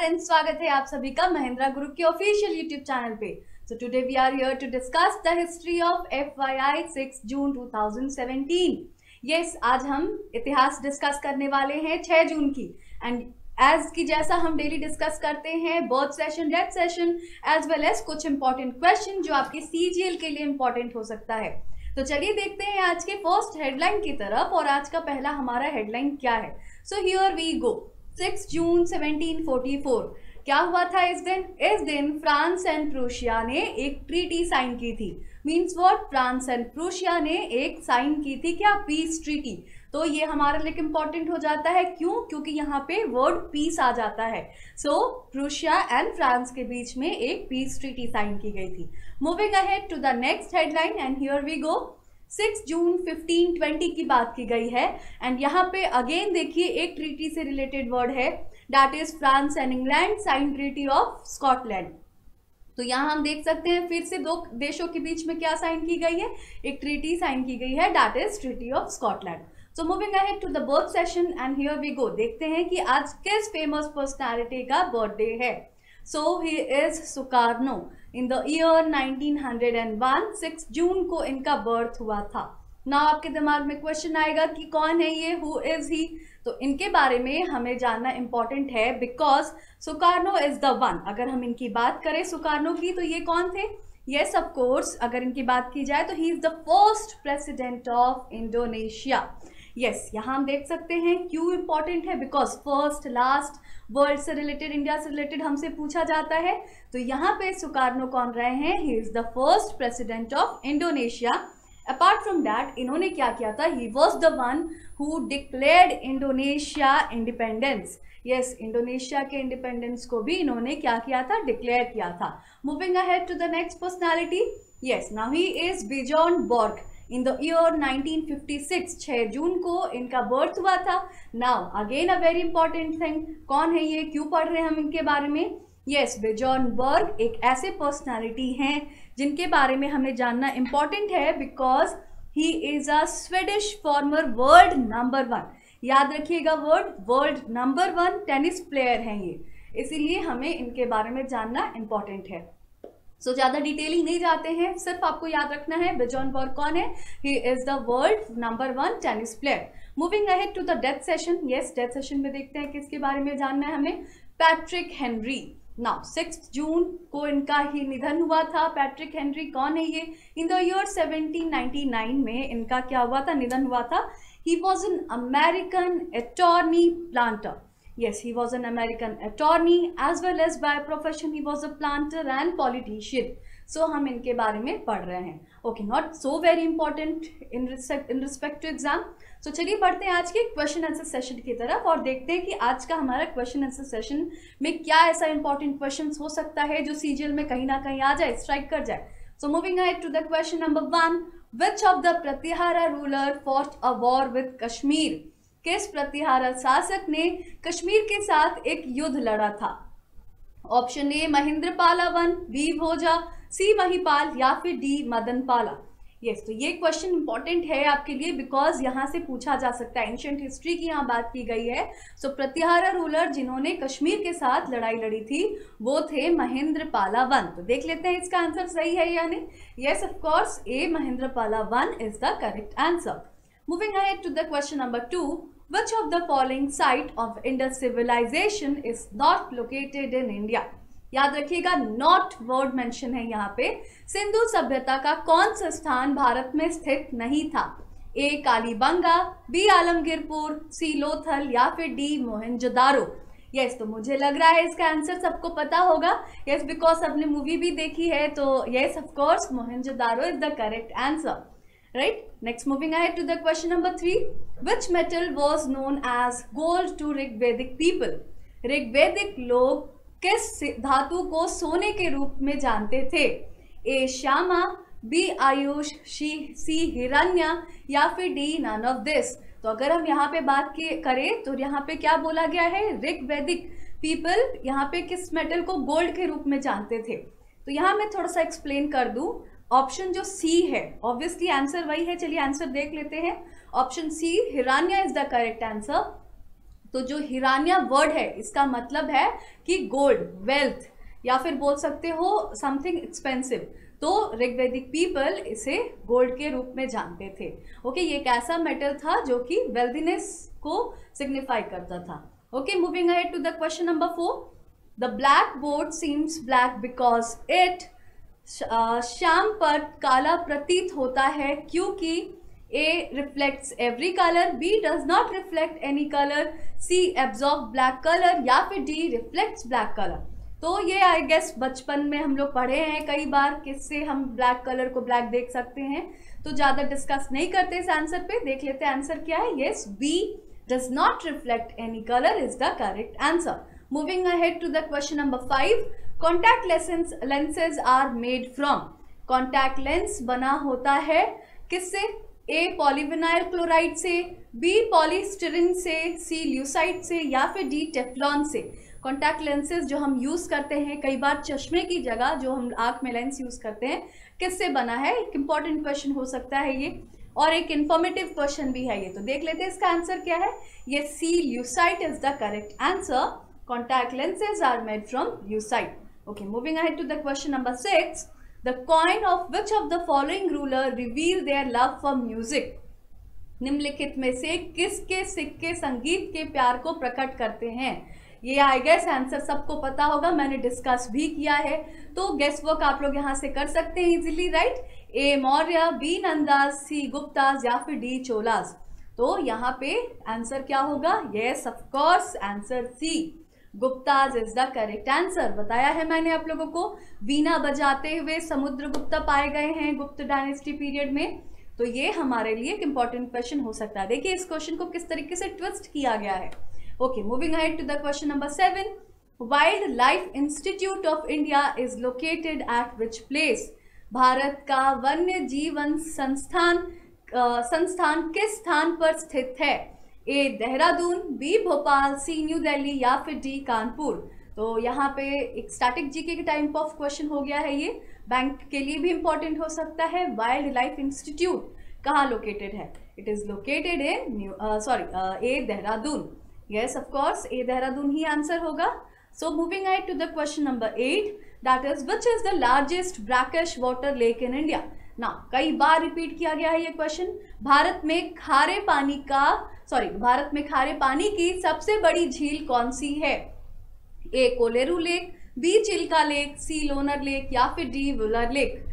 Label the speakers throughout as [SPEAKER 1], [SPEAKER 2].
[SPEAKER 1] And स्वागत है आप सभी का महिंद्रा ग्रुप के ऑफिशियल यूट्यूब चैनल पे। So today we are here to discuss the history of FYI 6 June 2017। Yes, आज हम इतिहास डिस्कस करने वाले हैं 6 जून की। एंड एज की जैसा हम डेली डिस्कस करते हैं both session death session as well as कुछ इंपॉर्टेंट क्वेश्चन जो आपके CGL के लिए इंपॉर्टेंट हो सकता है। तो चलिए देखते हैं आज के फर्स्ट हेडलाइन की तरफ। और आज का पहला हमारा हेडलाइन क्या है? So here we go. 6 जून 1744 क्या हुआ था इस दिन? इस दिन फ्रांस एंड प्रूशिया ने एक ट्रीटी साइन की थी। Means what? France and Prussia ने एक साइन की थी क्या? Peace treaty. तो ये हमारे लिए इंपॉर्टेंट हो जाता है। क्यों? क्योंकि यहाँ पे वर्ड पीस आ जाता है। सो प्रूशिया एंड फ्रांस के बीच में एक पीस ट्रीटी साइन की गई थी। Moving ahead to the next headline and here we go. 6 जून 1520 की बात की गई है। एंड यहाँ पे अगेन देखिए एक ट्रीटी से रिलेटेड वर्ड है, that is France and England sign treaty of Scotland. तो यहाँ हम देख सकते हैं फिर से दो देशों के बीच में क्या साइन की गई है? एक ट्रीटी साइन की गई है, that is treaty of Scotland. So moving ahead to the birth session and here we go. देखते हैं कि आज किस फेमस पर्सनैलिटी का बर्थडे है। So he is Sukarno. In the year 1901 6 जून को इनका बर्थ हुआ था। ना आपके दिमाग में क्वेश्चन आएगा कि कौन है ये, हु इज ही? तो इनके बारे में हमें जानना इंपॉर्टेंट है because Sukarno is the one. अगर हम इनकी बात करें सुकार्नो की, तो ये कौन थे? यस ऑफ कोर्स, अगर इनकी बात की जाए तो ही is the first president of Indonesia. Yes, यहाँ हम देख सकते हैं क्यों इंपॉर्टेंट है, बिकॉज फर्स्ट लास्ट वर्ल्ड से रिलेटेड, इंडिया से रिलेटेड हमसे पूछा जाता है। तो यहाँ पे सुकार्नो कौन रहे हैं? He is the first president of Indonesia. Apart from that इन्होंने क्या किया था? He was the one who declared Indonesia independence. Yes, Indonesia के इंडिपेंडेंस को भी इन्होंने क्या किया था? डिक्लेयर किया था। Moving ahead to the next personality. Yes, now he is Bjorn Borg. In the year 1956 6 जून को इनका बर्थ हुआ था। Now again a very important thing, कौन है ये? क्यों पढ़ रहे हैं हम इनके बारे में? यस, बिजॉर्न बर्ग एक ऐसे पर्सनालिटी हैं जिनके बारे में हमें जानना इंपॉर्टेंट है because he is a Swedish farmer world number 1। याद रखिएगा वर्ल्ड नंबर 1 टेनिस प्लेयर हैं ये, इसीलिए हमें इनके बारे में जानना इंपॉर्टेंट है। सो ज़्यादा डिटेलिंग नहीं जाते हैं, सिर्फ आपको याद रखना है बिजॉर्न बर्ग कौन है। He is the world number 1 tennis player. Moving ahead to the death session. Yes, death session में देखते हैं किसके बारे में जानना है हमें। Patrick Henry. नाउ 6 जून को इनका ही निधन हुआ था। पैट्रिक हेनरी कौन है ये? इन द ईयर 1799 में इनका क्या हुआ था? निधन हुआ था। He was an American attorney planter. Yes, he was an American attorney as well as by profession he was a planter and politician. So हम इनके बारे में पढ़ रहे हैं। Okay, not so very important in respect to exam. So चलिए बढ़ते हैं आज के क्वेश्चन आंसर सेशन की तरफ और देखते हैं कि आज का हमारा क्वेश्चन आंसर सेशन में क्या ऐसा इंपॉर्टेंट क्वेश्चन हो सकता है जो CGL में कहीं ना कहीं आ जाए, स्ट्राइक कर जाए। So moving ahead to the question number 1, which of the Pratihara ruler fought a war with Kashmir? किस प्रतिहारा शासक ने कश्मीर के साथ एक युद्ध लड़ा था? Option A Mahendrapala one, B Bhoja, C Mahipal या फिर डी मदनपाला। यस, तो ये क्वेश्चन इंपॉर्टेंट है आपके लिए बिकॉज यहाँ से पूछा जा सकता है। एंशिएंट हिस्ट्री की यहाँ बात की गई है। सो प्रतिहारा रूलर जिन्होंने कश्मीर के साथ लड़ाई लड़ी थी वो थे महेंद्रपाला वन। तो देख लेते हैं इसका आंसर सही है या नहीं। Yes of course, A Mahendrapala one is the correct answer. Moving ahead to the question number 2, which of the following site of Indus civilization is not located in India? याद रखिएगा नॉट वर्ड मेंशन है यहाँ पे। सिंधु सभ्यता का कौन सा स्थान भारत में स्थित नहीं था? ए कालीबंगा, बी आलमगीरपुर, सी लोथल या फिर डी मोहनजोदारो। यस, तो मुझे लग रहा है इसका आंसर सबको पता होगा। यस, बिकॉज आपने मूवी भी देखी है। तो yes of course Mohenjodaro is the correct answer. Right? Next, moving ahead to the question number 3. Which metal was known as gold to Rigvedic people? ऋग्वेदिक लोग किस धातु को सोने के रूप में जानते थे? ए श्यामा, बी आयुष, सी हिरण्य या फिर डी नन ऑफ दिस। तो अगर हम यहाँ पे बात करें तो यहाँ पे क्या बोला गया है? ऋग्वेदिक पीपल यहाँ पे किस मेटल को गोल्ड के रूप में जानते थे? तो यहाँ मैं थोड़ा सा एक्सप्लेन कर दूं। ऑप्शन जो सी है, ऑब्वियसली आंसर वही है। चलिए आंसर देख लेते हैं। ऑप्शन सी हिरण्य इज द करेक्ट आंसर। तो जो हिरान्या वर्ड है इसका मतलब है कि गोल्ड, वेल्थ, या फिर बोल सकते हो समथिंग एक्सपेंसिव। तो ऋग्वैदिक पीपल इसे गोल्ड के रूप में जानते थे। ओके, ये एक ऐसा मेटल था जो कि वेल्थीनेस को सिग्निफाई करता था। Okay, moving ahead to the question number 4। The black board seems black because it, श्याम पर काला प्रतीत होता है क्योंकि A reflects every color, B does not reflect any color, C absorbs black color, या फिर D reflects black color। तो ये आई गेस बचपन में हम लोग पढ़े हैं कई बार, किससे हम ब्लैक कलर को ब्लैक देख सकते हैं, तो ज़्यादा डिस्कस नहीं करते इस आंसर पे, देख लेते हैं आंसर क्या है। Yes, B does not reflect any color is the correct answer. Moving ahead to the question number 5. Contact lenses are made from. Contact lens बना होता है किससे? A पॉलीविनाइल क्लोराइड से, B पॉलीस्टिरीन से, C ल्यूसाइड से, या फिर D टेफ्लॉन से। कॉन्टैक्ट लेंसेज जो हम यूज़ करते हैं कई बार चश्मे की जगह, जो हम आँख में लेंस यूज़ करते हैं, किससे बना है? एक इंपॉर्टेंट क्वेश्चन हो सकता है ये, और एक इन्फॉर्मेटिव क्वेश्चन भी है ये। तो देख लेते हैं इसका आंसर क्या है। ये C lucite is the correct answer. Contact lenses are made from lucite. Okay, moving ahead to the question number 6. The coin of which of the following ruler reveal their love for music? निम्नलिखित में से किसके सिक्के संगीत के प्यार को प्रकट करते हैं? ये आई गेस आंसर सबको पता होगा, मैंने डिस्कस भी किया है, तो गेस वर्क आप लोग यहाँ से कर सकते हैं इजीली, राइट। ए मौर्य, बी नंदास, सी गुप्तास, या फिर डी चोलास। तो यहाँ पे आंसर क्या होगा? Yes of course, answer C, Guptas is the correct answer. बताया है मैंने आप लोगों को, वीणा बजाते हुए समुद्रगुप्ता पाए गए हैं गुप्त डायनेस्टी पीरियड में। तो ये हमारे लिए एक इंपॉर्टेंट क्वेश्चन हो सकता है। देखिए इस क्वेश्चन को किस तरीके से ट्विस्ट किया गया है। Okay, moving ahead to the question number 7. Wildlife institute of India is located at which place? Bharat का वन्य जीवन संस्थान किस स्थान पर स्थित है? A Dehradun, B Bhopal, C new Delhi, या फिर डी कानपुर। तो यहाँ पे एक स्टैटिक जीके के टाइप ऑफ क्वेश्चन हो गया है, ये बैंक के लिए भी इंपॉर्टेंट हो सकता है। वाइल्ड लाइफ इंस्टीट्यूट कहाँ लोकेटेड है? It is located in A Dehradun. Yes of course, A Dehradun ही आंसर होगा। So moving ahead to the question number 8, that is which is the largest brackish water lake in India? ना, कई बार repeat किया गया है ये क्वेश्चन। भारत में खारे पानी की सबसे बड़ी झील कौन सी है? A Kolleru lake, B Chilka lake, C Lonar lake, या फिर डी वुलर लेक।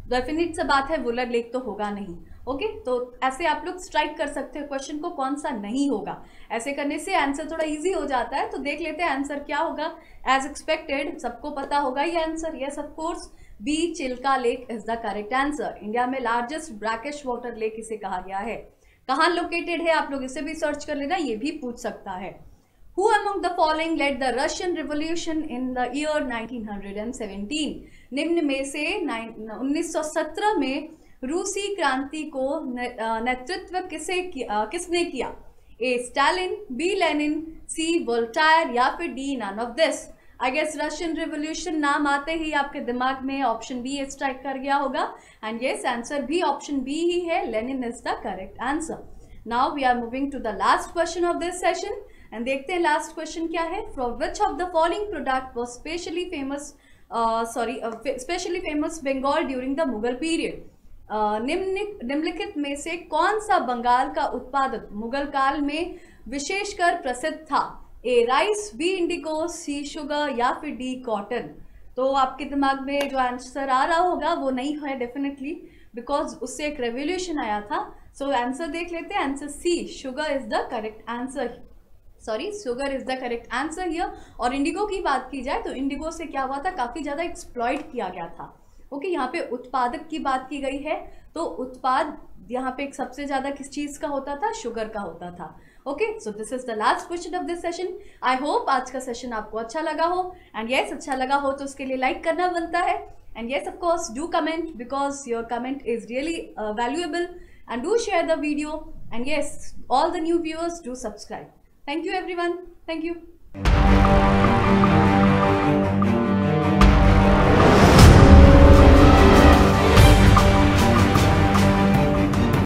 [SPEAKER 1] डेफिनेट सा बात है, वुलर लेक तो होगा नहीं। ओके, तो ऐसे आप लोग स्ट्राइक कर सकते हो क्वेश्चन को, कौन सा नहीं होगा। ऐसे करने से आंसर थोड़ा इजी हो जाता है। तो देख लेते हैं आंसर क्या होगा। एज एक्सपेक्टेड सबको पता होगा ये answer. Yes of course, B Chilka lake is the correct answer. India में लार्जेस्ट ब्रैकिश वाटर लेक इसे कहा गया है। कहाँ लोकेटेड है आप लोग इसे भी सर्च कर लेना, ये भी पूछ सकता है। Who among the following led the Russian Revolution in the year 1917? निम्न में से 1917 में रूसी क्रांति को नेतृत्व किसने किया? A Stalin, B Lenin, C Voltaire, या फिर D none of this. I guess Russian revolution नाम आते ही आपके दिमाग में ऑप्शन बी स्ट्राइक कर गया होगा, एंड यस आंसर भी ऑप्शन बी ही है, Lenin is the correct answer. Now we are moving to the last question of this session, and देखते हैं लास्ट क्वेश्चन क्या है। From which of the following product was specially famous Bengal during the Mughal period? निम्नलिखित में से कौन सा बंगाल का उत्पादक मुगल काल में विशेषकर प्रसिद्ध था? ए राइस, बी इंडिगो, सी शुगर, या फिर डी कॉटन। तो आपके दिमाग में जो आंसर आ रहा होगा वो नहीं है डेफिनेटली, बिकॉज उससे एक रेवोल्यूशन आया था। सो आंसर देख लेते हैं, answer C sugar is the correct answer. Sugar is the correct answer here. और इंडिगो की बात की जाए तो इंडिगो से क्या हुआ था, काफ़ी ज़्यादा एक्सप्लॉइट किया गया था। ओके, यहाँ पे उत्पादक की बात की गई है, तो उत्पाद यहाँ पे सबसे ज़्यादा किस चीज़ का होता था? शुगर का होता था। Okay, so this is the last question of this session. I hope आज का सेशन आपको अच्छा लगा हो, एंड यस अच्छा लगा हो तो उसके लिए लाइक करना बनता है, and yes of course do comment, because your comment is really valuable, and do share the video, and yes all the new viewers do subscribe. Thank you everyone. Thank you.